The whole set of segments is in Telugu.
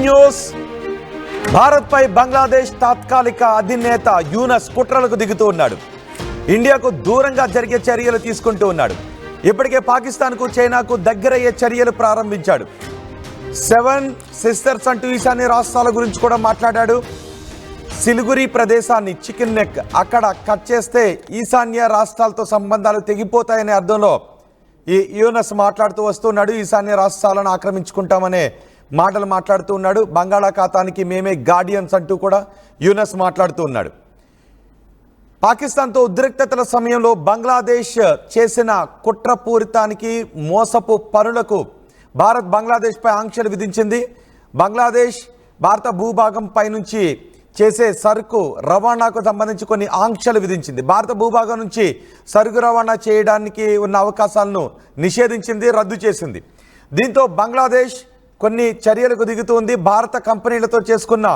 Breaking news. భారత్ పై బంగ్లాదేశ్ తాత్కాలిక అధినేత యూనస్ కుట్రలకు దిగుతూ ఉన్నాడు. ఇండియాకు దూరంగా జరిగే చర్యలు తీసుకుంటూ ఉన్నాడు. ఇప్పటికే పాకిస్తాన్కు చైనాకు దగ్గరయ్యే చర్యలు ప్రారంభించాడు. 7 సిస్టర్స్ అంటూ ఈశాన్య రాష్ట్రాల గురించి కూడా మాట్లాడాడు. సిలిగురి ప్రదేశాన్ని చికెన్ నెక్ అక్కడ కట్ చేస్తే ఈశాన్య రాష్ట్రాలతో సంబంధాలు తెగిపోతాయనే అర్థంలో ఈ యూనస్ మాట్లాడుతూ వస్తున్నాడు. ఈశాన్య రాష్ట్రాలను ఆక్రమించుకుంటామనే మాటలు మాట్లాడుతూ ఉన్నాడు. బంగాళాఖాతానికి మేమే గార్డియన్స్ అంటూ కూడా యూనస్ మాట్లాడుతూ ఉన్నాడు. పాకిస్తాన్తో ఉద్రిక్తతల సమయంలో బంగ్లాదేశ్ చేసిన కుట్రపూరితానికి మోసపు పనులకు భారత్ బంగ్లాదేశ్పై ఆంక్షలు విధించింది. బంగ్లాదేశ్ భారత భూభాగం పైనుంచి చేసే సరుకు రవాణాకు సంబంధించి కొన్ని ఆంక్షలు విధించింది. భారత భూభాగం నుంచి సరుకు రవాణా చేయడానికి ఉన్న అవకాశాలను నిషేధించింది, రద్దు చేసింది. దీంతో బంగ్లాదేశ్ కొన్ని చర్యలకు దిగుతోంది. భారత కంపెనీలతో చేసుకున్న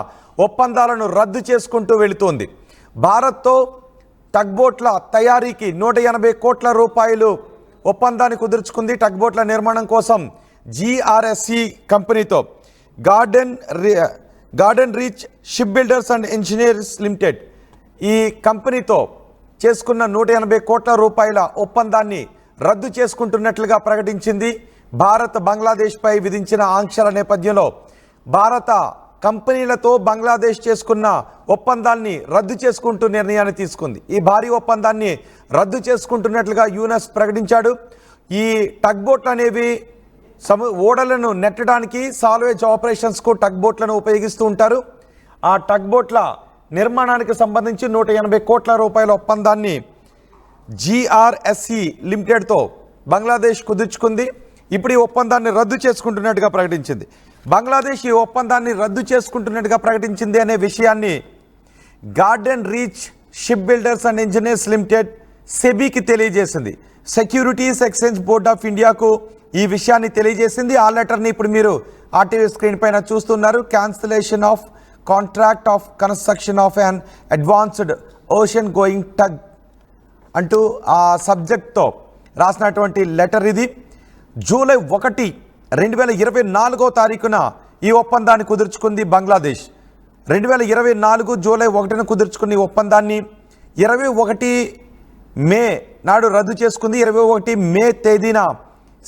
ఒప్పందాలను రద్దు చేసుకుంటూ వెళుతోంది. భారత్తో టగ్బోట్ల తయారీకి 180 కోట్ల రూపాయలు ఒప్పందాన్ని కుదుర్చుకుంది. టగ్బోట్ల నిర్మాణం కోసం GRSE కంపెనీతో garden Reach Shipbuilders and Engineers limited ఈ కంపెనీతో చేసుకున్న 180 కోట్ల రూపాయల ఒప్పందాన్ని రద్దు చేసుకుంటున్నట్లుగా ప్రకటించింది. భారత్ బంగ్లాదేశ్పై విధించిన ఆంక్షల నేపథ్యంలో భారత కంపెనీలతో బంగ్లాదేశ్ చేసుకున్న ఒప్పందాన్ని రద్దు చేసుకుంటూ నిర్ణయాన్ని తీసుకుంది. ఈ భారీ ఒప్పందాన్ని రద్దు చేసుకుంటున్నట్లుగా యూనస్ ప్రకటించాడు. ఈ టగ్బోట్లు అనేవి ఓడలను నెట్టడానికి సాల్వేజ్ ఆపరేషన్స్కు టగ్బోట్లను ఉపయోగిస్తూ ఉంటారు. ఆ టగ్బోట్ల నిర్మాణానికి సంబంధించి 180 కోట్ల రూపాయల ఒప్పందాన్ని GRSE లిమిటెడ్తో బంగ్లాదేశ్ కుదుర్చుకుంది. ఇప్పుడు ఈ ఒప్పందాన్ని రద్దు చేసుకుంటున్నట్టుగా ప్రకటించింది. బంగ్లాదేశ్ ఈ ఒప్పందాన్ని రద్దు చేసుకుంటున్నట్టుగా ప్రకటించింది అనే విషయాన్ని Garden Reach Shipbuilders and Engineers Limited సెబీకి తెలియజేసింది. సెక్యూరిటీస్ ఎక్స్చేంజ్ బోర్డ్ ఆఫ్ ఇండియాకు ఈ విషయాన్ని తెలియజేసింది. ఆ లెటర్ని ఇప్పుడు మీరు RTV స్క్రీన్ పైన చూస్తున్నారు. Cancellation of contract of construction of an advanced ocean going tug అంటూ ఆ సబ్జెక్ట్తో రాసినటువంటి లెటర్ ఇది. జూలై 1, 2024 తారీఖున ఈ ఒప్పందాన్ని కుదుర్చుకుంది బంగ్లాదేశ్. 2024 జూలై 1న కుదుర్చుకున్న ఈ ఒప్పందాన్ని 21 మే నాడు రద్దు చేసుకుంది. 21 మే తేదీన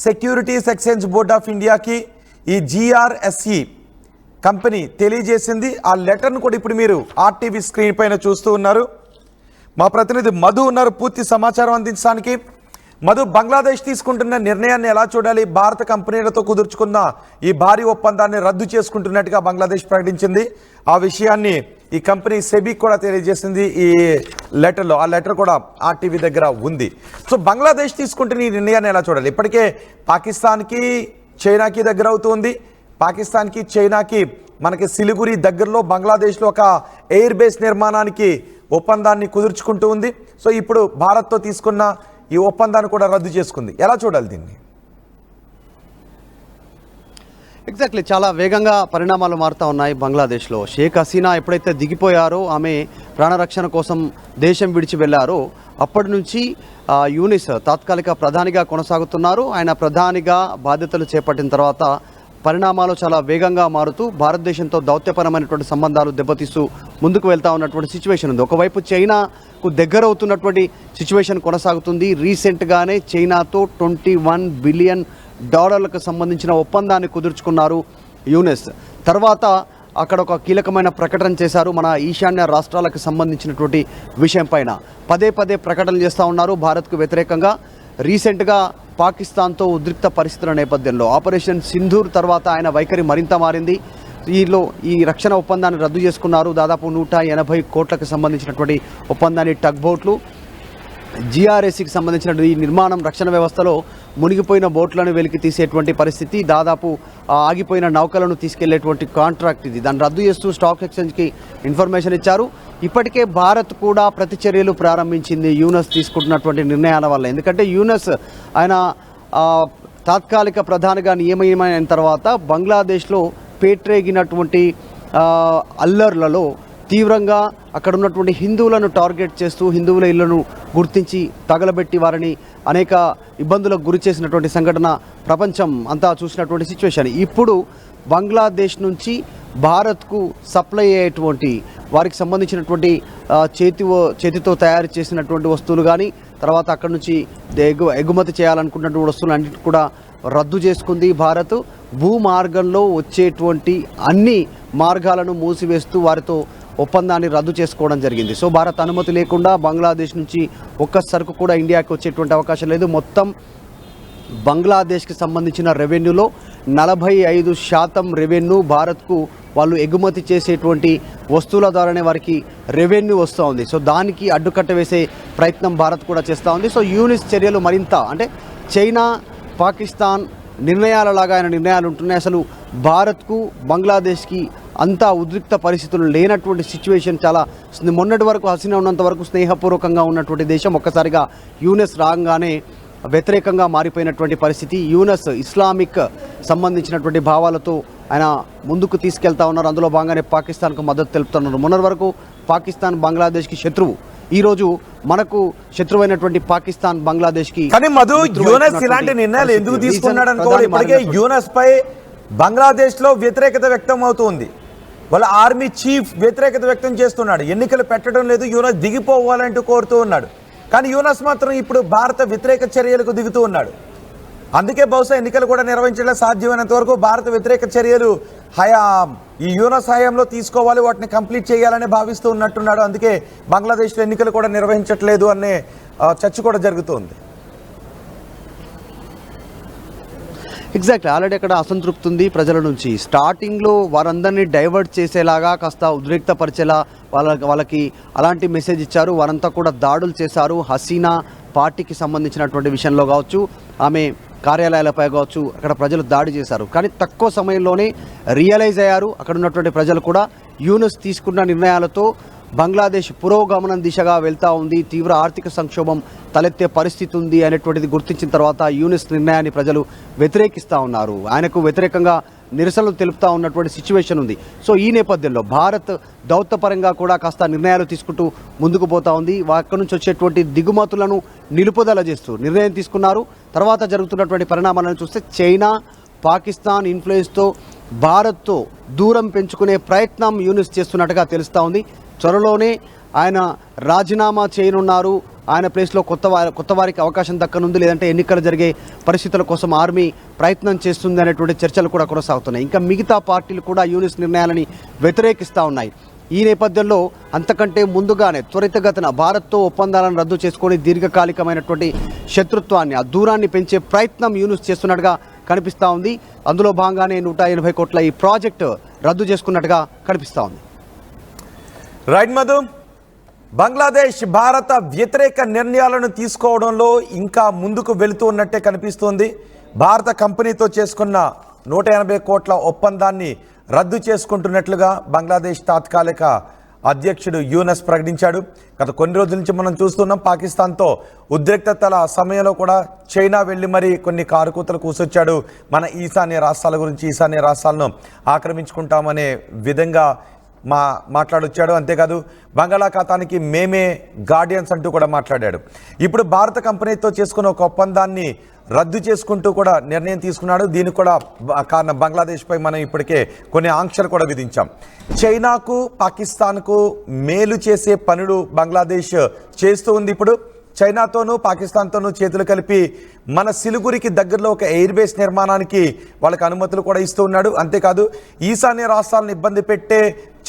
సెక్యూరిటీస్ ఎక్స్చేంజ్ బోర్డ్ ఆఫ్ ఇండియాకి ఈ GRSE కంపెనీ తెలియజేసింది. ఆ లెటర్ను కూడా ఇప్పుడు మీరు RTV స్క్రీన్ పైన చూస్తూ ఉన్నారు. మా ప్రతినిధి మధు ఉన్నారు పూర్తి సమాచారం అందించడానికి. మధు, బంగ్లాదేశ్ తీసుకుంటున్న నిర్ణయాన్ని ఎలా చూడాలి? భారత కంపెనీలతో కుదుర్చుకున్న ఈ భారీ ఒప్పందాన్ని రద్దు చేసుకుంటున్నట్టుగా బంగ్లాదేశ్ ప్రకటించింది. ఆ విషయాన్ని ఈ కంపెనీ సెబీ కూడా తెలియజేసింది ఈ లెటర్లో. ఆ లెటర్ కూడా RTV దగ్గర ఉంది. సో బంగ్లాదేశ్ తీసుకుంటున్న ఈ నిర్ణయాన్ని ఎలా చూడాలి? ఇప్పటికే పాకిస్తాన్కి చైనాకి దగ్గర అవుతుంది. పాకిస్తాన్కి చైనాకి మనకి సిలిగురి దగ్గరలో బంగ్లాదేశ్లో ఒక ఎయిర్ బేస్ నిర్మాణానికి ఒప్పందాన్ని కుదుర్చుకుంటూ ఉంది. సో ఇప్పుడు భారత్తో తీసుకున్న ఈ ఒప్పందాన్ని కూడా రద్దు చేసుకుంది. ఎలా చూడాలి దీన్ని? ఎగ్జాక్ట్లీ, చాలా వేగంగా పరిణామాలు మారుతూ ఉన్నాయి బంగ్లాదేశ్లో. షేక్ హసీనా ఎప్పుడైతే దిగిపోయారో, ఆమె ప్రాణరక్షణ కోసం దేశం విడిచి వెళ్ళారో, అప్పటి నుంచి యూనిస్ తాత్కాలిక ప్రధానిగా కొనసాగుతున్నారు. ఆయన ప్రధానిగా బాధ్యతలు చేపట్టిన తర్వాత పరిణామాలు చాలా వేగంగా మారుతూ భారతదేశంతో దౌత్యపరమైనటువంటి సంబంధాలు దెబ్బతీస్తూ ముందుకు వెళ్తూ ఉన్నటువంటి సిచ్యువేషన్ ఉంది. ఒకవైపు చైనాకు దగ్గర అవుతున్నటువంటి సిచ్యువేషన్ కొనసాగుతుంది. రీసెంట్గానే చైనాతో $21 బిలియన్ సంబంధించిన ఒప్పందాన్ని కుదుర్చుకున్నారు యూనెస్. తర్వాత అక్కడ ఒక కీలకమైన ప్రకటన చేశారు. మన ఈశాన్య రాష్ట్రాలకు సంబంధించినటువంటి విషయం పైన పదే ప్రకటనలు చేస్తూ ఉన్నారు భారత్కు వ్యతిరేకంగా. రీసెంట్గా పాకిస్తాన్తో ఉద్రిక్త పరిస్థితుల నేపథ్యంలో ఆపరేషన్ సింధూర్ తర్వాత ఆయన వైఖరి మరింత మారింది. ఈ రక్షణ ఒప్పందాన్ని రద్దు చేసుకున్నారు. దాదాపు 180 కోట్లకు సంబంధించినటువంటి ఒప్పందాన్ని టగ్బోట్లు GRSEకి సంబంధించిన ఈ నిర్మాణం రక్షణ వ్యవస్థలో మునిగిపోయిన బోట్లను వెలికి తీసేటువంటి పరిస్థితి, దాదాపు ఆగిపోయిన నౌకలను తీసుకెళ్లేటువంటి కాంట్రాక్ట్ ఇది. దాన్ని రద్దు చేస్తూ స్టాక్ ఎక్స్చేంజ్కి ఇన్ఫర్మేషన్ ఇచ్చారు. ఇప్పటికే భారత్ కూడా ప్రతిచర్యలు ప్రారంభించింది యూనస్ తీసుకుంటున్నటువంటి నిర్ణయాల వల్ల. ఎందుకంటే యూనస్ ఆయన తాత్కాలిక ప్రధానిగా నియమమైన తర్వాత బంగ్లాదేశ్లో పేట్రేగినటువంటి అల్లర్లలో తీవ్రంగా అక్కడ ఉన్నటువంటి హిందువులను టార్గెట్ చేస్తూ హిందువుల ఇళ్లను గుర్తించి తగలబెట్టి వారిని అనేక ఇబ్బందులకు గురి చేసినటువంటి సంఘటన ప్రపంచం అంతా చూసినటువంటి సిచ్యువేషన్. ఇప్పుడు బంగ్లాదేశ్ నుంచి భారత్కు సప్లై అయ్యేటువంటి వారికి సంబంధించినటువంటి చేతితో తయారు చేసినటువంటి వస్తువులు కానీ తర్వాత అక్కడ నుంచి ఎగుమతి చేయాలనుకున్నటువంటి వస్తువులన్నిటి కూడా రద్దు చేసుకుంది భారత్. భూమార్గంలో వచ్చేటువంటి అన్ని మార్గాలను మూసివేస్తూ వారితో ఒప్పందాన్ని రద్దు చేసుకోవడం జరిగింది. సో భారత్ అనుమతి లేకుండా బంగ్లాదేశ్ నుంచి ఒక్క సరుకు కూడా ఇండియాకి వచ్చేటువంటి అవకాశం లేదు. మొత్తం బంగ్లాదేశ్కి సంబంధించిన రెవెన్యూలో 45% రెవెన్యూ భారత్కు వాళ్ళు ఎగుమతి చేసేటువంటి వస్తువుల ద్వారానే వారికి రెవెన్యూ వస్తూ ఉంది. సో దానికి అడ్డుకట్ట వేసే ప్రయత్నం భారత్ కూడా చేస్తూ ఉంది. సో యూనిస్ చర్యలు మరింత అంటే చైనా పాకిస్తాన్ నిర్ణయాలలాగా ఆయన నిర్ణయాలు ఉంటున్నాయి. అసలు భారత్కు బంగ్లాదేశ్కి అంతా ఉద్రిక్త పరిస్థితులు లేనటువంటి సిచ్యువేషన్. చాలా మొన్నటి వరకు హసీనా ఉన్నంత వరకు స్నేహపూర్వకంగా ఉన్నటువంటి దేశం ఒక్కసారిగా యూనిస్ రాగానే వ్యతిరేకంగా మారిపోయినటువంటి పరిస్థితి. యూనస్ ఇస్లామిక్ సంబంధించినటువంటి భావాలతో ఆయన ముందుకు తీసుకెళ్తా ఉన్నారు. అందులో భాగంగానే పాకిస్తాన్కు మద్దతు తెలుపుతున్నారు. మొన్నటి వరకు పాకిస్తాన్ బంగ్లాదేశ్కి శత్రువు, ఈరోజు మనకు శత్రువైనటువంటి పాకిస్తాన్ బంగ్లాదేశ్కి. కానీ మధు, యూనస్ ఇలాంటి నిర్ణయాలు ఎందుకు తీసుకున్నాడు అనుకోవాలి. ఇప్పటికే యూనస్ పై బంగ్లాదేశ్ లో వ్యతిరేకత వ్యక్తం అవుతుంది. వాళ్ళ ఆర్మీ చీఫ్ వ్యతిరేకత వ్యక్తం చేస్తున్నాడు. ఎన్నికలు పెట్టడం లేదు, యూనస్ దిగిపోవాలంటూ కోరుతూ ఉన్నాడు. కానీ యూనస్ మాత్రం ఇప్పుడు భారత వ్యతిరేక చర్యలకు దిగుతూ ఉన్నాడు. అందుకే బహుశా ఎన్నికలు కూడా నిర్వహించడం సాధ్యమైనంత వరకు భారత వ్యతిరేక చర్యలు ఈ యూనస్ హయాంలో తీసుకోవాలి, వాటిని కంప్లీట్ చేయాలని భావిస్తూ ఉన్నట్టున్నాడు. అందుకే బంగ్లాదేశ్లో ఎన్నికలు కూడా నిర్వహించట్లేదు అనే చర్చ కూడా జరుగుతుంది. ఎగ్జాక్ట్లీ, ఆల్రెడీ అక్కడ అసంతృప్తి ఉంది ప్రజల నుంచి. స్టార్టింగ్లో వారందరినీ డైవర్ట్ చేసేలాగా కాస్త ఉద్రిక్తపరిచేలా వాళ్ళకి అలాంటి మెసేజ్ ఇచ్చారు. వారంతా కూడా దాడులు చేశారు. హసీనా పార్టీకి సంబంధించినటువంటి విషయంలో కావచ్చు, ఆమె కార్యాలయాలపై కావచ్చు, అక్కడ ప్రజలు దాడి చేశారు. కానీ తక్కువ సమయంలోనే రియలైజ్ అయ్యారు అక్కడ ఉన్నటువంటి ప్రజలు కూడా. యూనస్ తీసుకున్న నిర్ణయాలతో బంగ్లాదేశ్ పురోగమనం దిశగా వెళ్తూ ఉంది, తీవ్ర ఆర్థిక సంక్షోభం తలెత్తే పరిస్థితి ఉంది అనేటువంటిది గుర్తించిన తర్వాత యూనస్ నిర్ణయాన్ని ప్రజలు వ్యతిరేకిస్తూ ఉన్నారు. ఆయనకు వ్యతిరేకంగా నిరసనలు తెలుపుతూ ఉన్నటువంటి సిచ్యువేషన్ ఉంది. సో ఈ నేపథ్యంలో భారత్ దౌత్యపరంగా కూడా కాస్త నిర్ణయాలు తీసుకుంటూ ముందుకు పోతూ ఉంది. అక్కడి నుంచి వచ్చేటువంటి దిగుమతులను నిలుపుదల చేస్తూ నిర్ణయం తీసుకున్నారు. తర్వాత జరుగుతున్నటువంటి పరిణామాలను చూస్తే చైనా పాకిస్తాన్ ఇన్ఫ్లుయెన్స్తో భారత్తో దూరం పెంచుకునే ప్రయత్నం యూనస్ చేస్తున్నట్టుగా తెలుస్తూ ఉంది. త్వరలోనే ఆయన రాజీనామా చేయనున్నారు. ఆయన ప్లేస్లో కొత్త వారికి అవకాశం దక్కనుంది, లేదంటే ఎన్నికలు జరిగే పరిస్థితుల కోసం ఆర్మీ ప్రయత్నం చేస్తుంది అనేటువంటి చర్చలు కూడా కొనసాగుతున్నాయి. ఇంకా మిగతా పార్టీలు కూడా యూనిస్ నిర్ణయాలని వ్యతిరేకిస్తూ ఉన్నాయి. ఈ నేపథ్యంలో అంతకంటే ముందుగానే త్వరితగతిన భారత్తో ఒప్పందాలను రద్దు చేసుకొని దీర్ఘకాలికమైనటువంటి శత్రుత్వాన్ని, ఆ దూరాన్ని పెంచే ప్రయత్నం యూనిస్ చేస్తున్నట్టుగా కనిపిస్తూ ఉంది. అందులో భాగంగానే 180 కోట్ల ఈ ప్రాజెక్టు రద్దు చేసుకున్నట్టుగా కనిపిస్తూ ఉంది. రైట్ మధు, బంగ్లాదేశ్ భారత వ్యతిరేక నిర్ణయాలను తీసుకోవడంలో ఇంకా ముందుకు వెళుతూ ఉన్నట్టే కనిపిస్తోంది. భారత కంపెనీతో చేసుకున్న 180 కోట్ల ఒప్పందాన్ని రద్దు చేసుకుంటున్నట్లుగా బంగ్లాదేశ్ తాత్కాలిక అధ్యక్షుడు యూనస్ ప్రకటించాడు. గత కొన్ని రోజుల నుంచి మనం చూస్తున్నాం, పాకిస్తాన్తో ఉద్రిక్తతల సమయంలో కూడా చైనా వెళ్ళి మరి కొన్ని కారుకూతలు కూసొచ్చాడు. మన ఈశాన్య రాష్ట్రాల గురించి, ఈశాన్య రాష్ట్రాలను ఆక్రమించుకుంటామనే విధంగా మాట్లాడొచ్చాడు. అంతేకాదు బంగాళాఖాతానికి మేమే గార్డియన్స్ అంటూ కూడా మాట్లాడాడు. ఇప్పుడు భారత కంపెనీతో చేసుకున్న ఒక ఒప్పందాన్ని రద్దు చేసుకుంటూ కూడా నిర్ణయం తీసుకున్నాడు. దీనికి కూడా కారణం బంగ్లాదేశ్పై మనం ఇప్పటికే కొన్ని ఆంక్షలు కూడా విధించాం. చైనాకు పాకిస్తాన్కు మేలు చేసే పనులు బంగ్లాదేశ్ చేస్తూ ఉంది. ఇప్పుడు చైనాతోనూ పాకిస్తాన్తోనూ చేతులు కలిపి మన సిలిగురికి దగ్గరలో ఒక ఎయిర్ బేస్ నిర్మాణానికి వాళ్ళకి అనుమతులు కూడా ఇస్తూ ఉన్నాడు. అంతేకాదు ఈశాన్య రాష్ట్రాలను ఇబ్బంది పెట్టే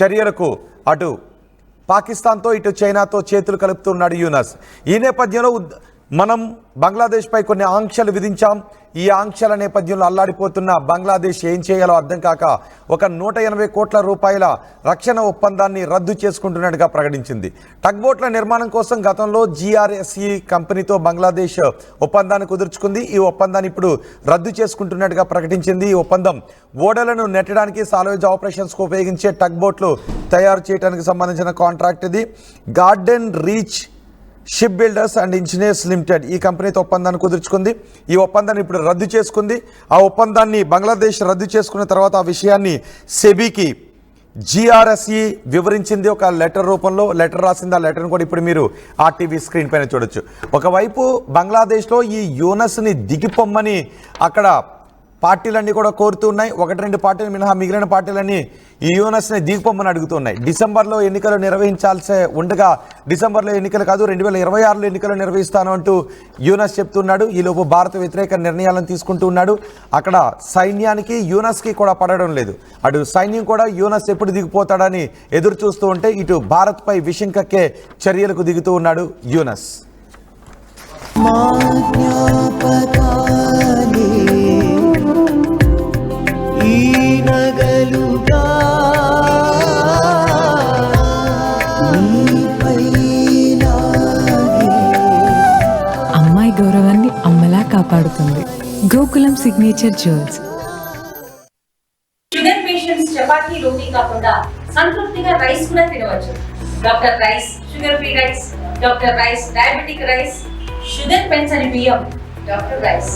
చర్యలకు అటు పాకిస్తాన్తో ఇటు చైనాతో చేతులు కలుపుతున్నాడు యూనస్. ఈ నేపథ్యంలో మనం బంగ్లాదేశ్పై కొన్ని ఆంక్షలు విధించాం. ఈ ఆంక్షల నేపథ్యంలో అల్లాడిపోతున్న బంగ్లాదేశ్ ఏం చేయాలో అర్థం కాక ఒక 180 కోట్ల రూపాయల రక్షణ ఒప్పందాన్ని రద్దు చేసుకుంటున్నట్టుగా ప్రకటించింది. టగ్బోట్ల నిర్మాణం కోసం గతంలో GRSE కంపెనీతో బంగ్లాదేశ్ ఒప్పందాన్ని కుదుర్చుకుంది. ఈ ఒప్పందాన్ని ఇప్పుడు రద్దు చేసుకుంటున్నట్టుగా ప్రకటించింది. ఈ ఒప్పందం ఓడలను నెట్టడానికి, సాల్వేజ్ ఆపరేషన్స్కు ఉపయోగించే టగ్బోట్లు తయారు చేయడానికి సంబంధించిన కాంట్రాక్ట్ ఇది. Garden Reach Shipbuilders and Engineers limited ఈ కంపెనీతో ఒప్పందాన్ని కుదుర్చుకుంది. ఈ ఒప్పందాన్ని ఇప్పుడు రద్దు చేసుకుంది. ఆ ఒప్పందాన్ని బంగ్లాదేశ్ రద్దు చేసుకున్న తర్వాత ఆ విషయాన్ని సెబీకి GRSE వివరించింది ఒక లెటర్ రూపంలో. లెటర్ రాసింది. ఆ లెటర్ను కూడా ఇప్పుడు మీరు RTV స్క్రీన్ పైన చూడొచ్చు. ఒకవైపు బంగ్లాదేశ్లో ఈ యూనస్ని దిగిపోమ్మని అక్కడ పార్టీలన్నీ కూడా కోరుతూ ఉన్నాయి. 1-2 పార్టీలు మినహా మిగిలిన పార్టీలన్నీ ఈ యూనస్ని దిగిపోమ్మని అడుగుతున్నాయి. డిసెంబర్లో ఎన్నికలు నిర్వహించాల్సే ఉండగా డిసెంబర్లో ఎన్నికలు కాదు 2026లో ఎన్నికలు నిర్వహిస్తాను అంటూ యూనస్ చెప్తున్నాడు. ఈలోపు భారత వ్యతిరేక నిర్ణయాలను తీసుకుంటూ ఉన్నాడు. అక్కడ సైన్యానికి యూనస్కి కూడా పడడం లేదు. అటు సైన్యం కూడా యూనస్ ఎప్పుడు దిగిపోతాడని ఎదురు చూస్తూ ఉంటే ఇటు భారత్పై విషం కక్కే చర్యలకు దిగుతూ ఉన్నాడు యూనస్. అమ్మాయి గౌరవాన్ని అమ్మలా కాపాడుతుంది. Gokulam Signature Jewels. Sugar patients చపాతీ రోటీ కాకుండా సంతృప్తిగా రైస్ కూడా తినవచ్చు. Doctor rice, sugar free rice, doctor rice, diabetic rice, షుగర్ పెంచని బియ్యం, డాక్టర్ రైస్.